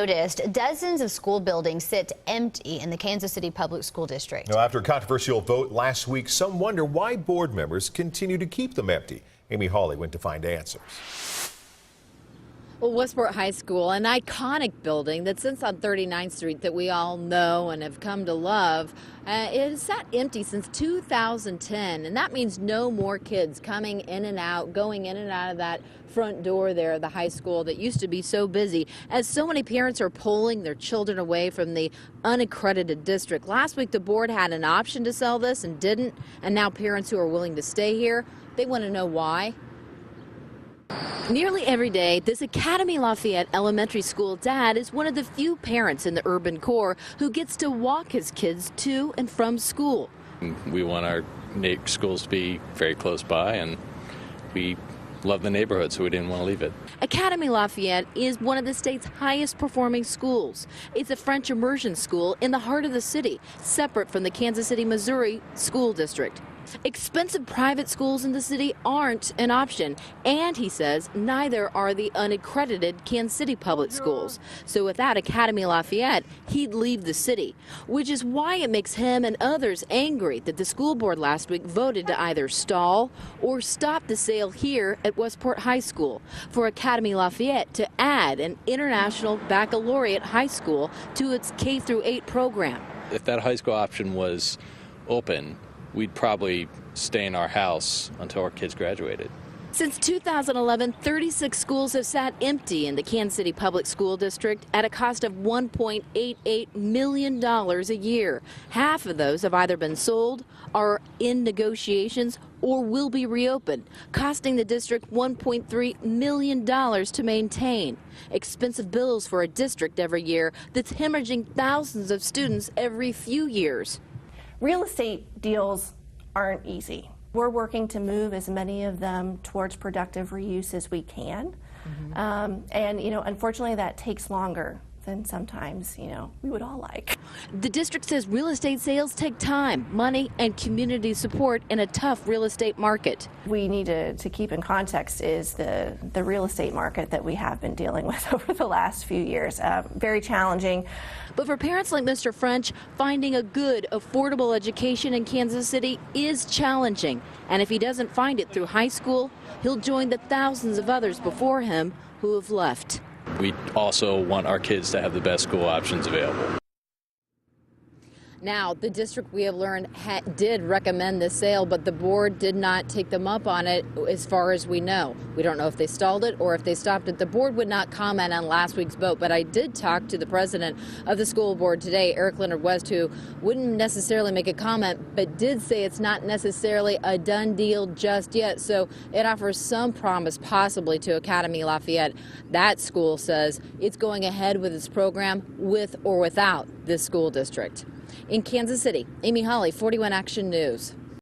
Noticed dozens of school buildings sit empty in the Kansas City Public School District. Now, after a controversial vote last week, some wonder why board members continue to keep them empty. Amy Hawley went to find answers. Well, Westport High School, an iconic building that sits on 39th Street that we all know and have come to love, it has sat empty since 2010, and that means no more kids coming in and out, going in and out of that front door there at the high school that used to be so busy, as so many parents are pulling their children away from the unaccredited district. Last week, the board had an option to sell this and didn't, and now parents who are willing to stay here, they want to know why. Nearly every day, this Academy Lafayette Elementary School dad is one of the few parents in the urban core who gets to walk his kids to and from school. We want our schools to be very close by, and we love the neighborhood, so we didn't want to leave it. Academy Lafayette is one of the state's highest performing schools. It's a French immersion school in the heart of the city, separate from the Kansas City, Missouri school district. Expensive private schools in the city aren't an option, and he says neither are the unaccredited Kansas City public schools. So without Academy Lafayette, he'd leave the city, which is why it makes him and others angry that the school board last week voted to either stall or stop the sale here at Westport High School for Academy Lafayette to add an international baccalaureate high school to its K-8 program. If that high school option was open, we'd probably stay in our house until our kids graduated. Since 2011, 36 schools have sat empty in the Kansas City Public School District at a cost of $1.88 million a year. Half of those have either been sold, are in negotiations, or will be reopened, costing the district $1.3 million to maintain. Expensive bills for a district every year that's hemorrhaging thousands of students every few years. Real estate deals aren't easy. We're working to move as many of them towards productive reuse as we can. And, unfortunately that takes longer than sometimes, we would all like. The district says real estate sales take time, money, and community support in a tough real estate market. We need to keep in context is the real estate market that we have been dealing with over the last few years. Very challenging. But for parents like Mr. French, finding a good, affordable education in Kansas City is challenging. And if he doesn't find it through high school, he'll join the thousands of others before him who have left. We also want our kids to have the best school options available. Now, the district, we have learned, did recommend this sale, but the board did not take them up on it as far as we know. We don't know if they stalled it or if they stopped it. The board would not comment on last week's vote, but I did talk to the president of the school board today, Eric Leonard West, who wouldn't necessarily make a comment, but did say it's not necessarily a done deal just yet. So it offers some promise possibly to Academy Lafayette. That school says it's going ahead with its program with or without this school district. In Kansas City, Amy Hawley, 41 Action News.